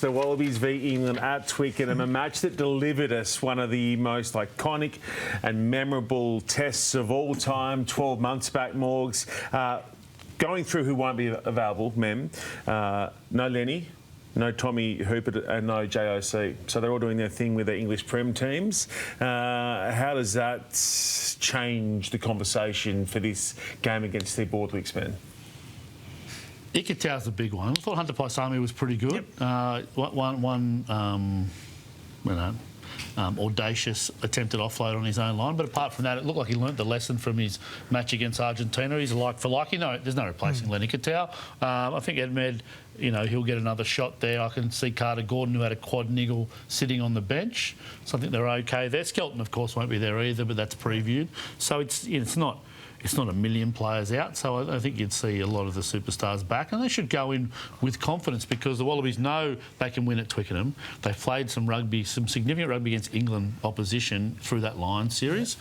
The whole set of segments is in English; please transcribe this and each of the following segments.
the Wallabies v England at Twickenham, a match that delivered us one of the most iconic and memorable tests of all time, 12 months back, Morgs. Going through who won't be available, Mem. No Lenny, no Tommy Hooper and no JOC. So they're all doing their thing with their English Prem teams. How does that change the conversation for this game against the Boardwicks men? Ikitau's the big one. I thought Hunter Paisami was pretty good. Yep. Audacious attempted offload on his own line, but apart from that, it looked like he learnt the lesson from his match against Argentina. He's a like for like. There's no replacing Lenny Ikitau. I think Edmed, he'll get another shot there. I can see Carter Gordon, who had a quad niggle, sitting on the bench. So I think they're okay there. Skelton, of course, won't be there either, but that's previewed. So it's not a million players out, so I think you'd see a lot of the superstars back, and they should go in with confidence because the Wallabies know they can win at Twickenham. They've played some significant rugby against England opposition through that Lions series.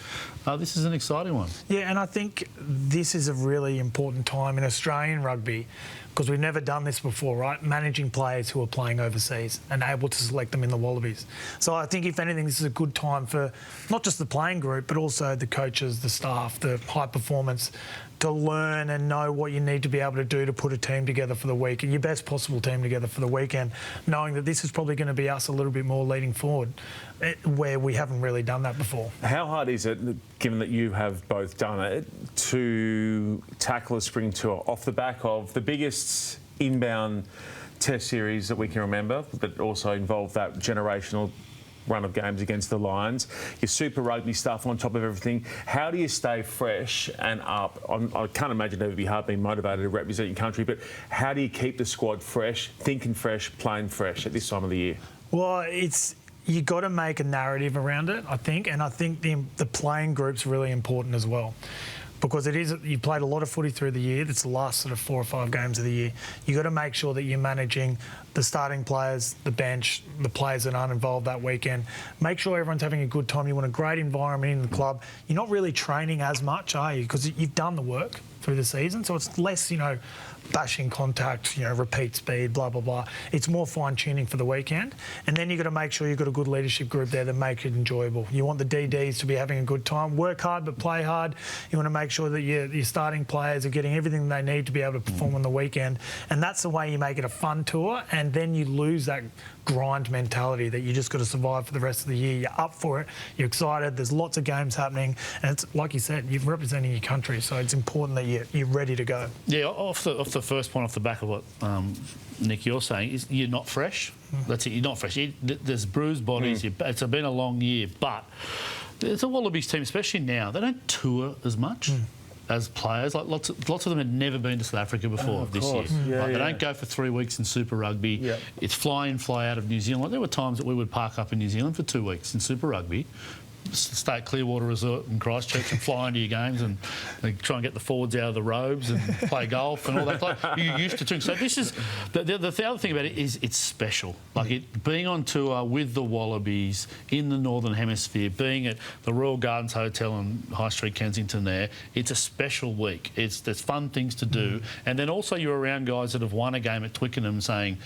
This is an exciting one. Yeah, and I think this is a really important time in Australian rugby because we've never done this before, right? Managing players who are playing overseas and able to select them in the Wallabies. So I think, if anything, this is a good time for not just the playing group, but also the coaches, the staff, the high performance, to learn and know what you need to be able to do to put a team together for the week, and your best possible team together for the weekend, knowing that this is probably going to be us a little bit more leading forward, where we haven't really done that before. How hard is it, given that you have both done it, to tackle a spring tour off the back of the biggest inbound test series that we can remember, that also involved that generational run of games against the Lions, your Super Rugby stuff on top of everything? How do you stay fresh and up? I can't imagine it would be hard being motivated to represent your country, but how do you keep the squad fresh, thinking fresh, playing fresh at this time of the year? Well, you got to make a narrative around it, I think, and I think the playing group's really important as well. Because you played a lot of footy through the year. It's the last sort of 4 or 5 games of the year. You've got to make sure that you're managing the starting players, the bench, the players that aren't involved that weekend. Make sure everyone's having a good time. You want a great environment in the club. You're not really training as much, are you? Because you've done the work through the season. So it's less, bashing contact, repeat speed, blah, blah, blah. It's more fine-tuning for the weekend. And then you've got to make sure you've got a good leadership group there that make it enjoyable. You want the DDs to be having a good time. Work hard, but play hard. You want to make sure that your starting players are getting everything they need to be able to perform on the weekend. And that's the way you make it a fun tour. And then you lose that grind mentality that you just got to survive for the rest of the year. You're up for it. You're excited. There's lots of games happening. And it's, like you said, you're representing your country. So it's important that you're ready to go. Yeah, off the first point, off the back of what Nick, you're saying, is you're not fresh. That's it, you're not fresh. There's bruised bodies. It's been a long year, but it's a Wallabies team, especially now, they don't tour as much as players. Like lots of them had never been to South Africa before this year. Yeah, They don't go for 3 weeks in Super Rugby. Yep. It's fly in, fly out of New Zealand. There were times that we would park up in New Zealand for 2 weeks in Super Rugby, stay at Clearwater Resort in Christchurch and fly into your games and try and get the forwards out of the robes and play golf and all that. You're used to doing. So this is the other thing about it is it's special. Being on tour with the Wallabies in the Northern Hemisphere, being at the Royal Gardens Hotel in High Street, Kensington. It's a special week. There's fun things to do, and then also you're around guys that have won a game at Twickenham saying,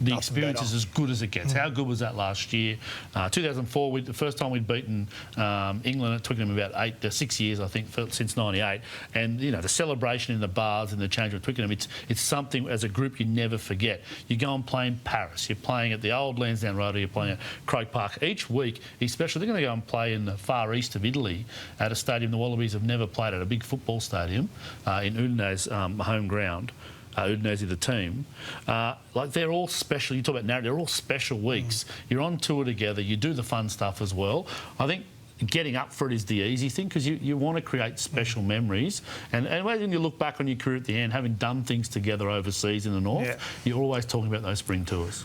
the experience is as good as it gets. How good was that last year? 2004, the first time we'd beaten England at Twickenham about 6 years, I think, since '98. And the celebration in the bars and the change of Twickenham, it's something as a group you never forget. You go and play in Paris. You're playing at the old Lansdowne Road. Or you're playing at Croke Park. Each week, especially, they're going to go and play in the far east of Italy at a stadium the Wallabies have never played at, a big football stadium in Udinese's home ground. Udinese, the team, they're all special. You talk about narrative, they're all special weeks. You're on tour together, you do the fun stuff as well. I think getting up for it is the easy thing because you want to create special memories. And when you look back on your career at the end, having done things together overseas in the north, you're always talking about those spring tours.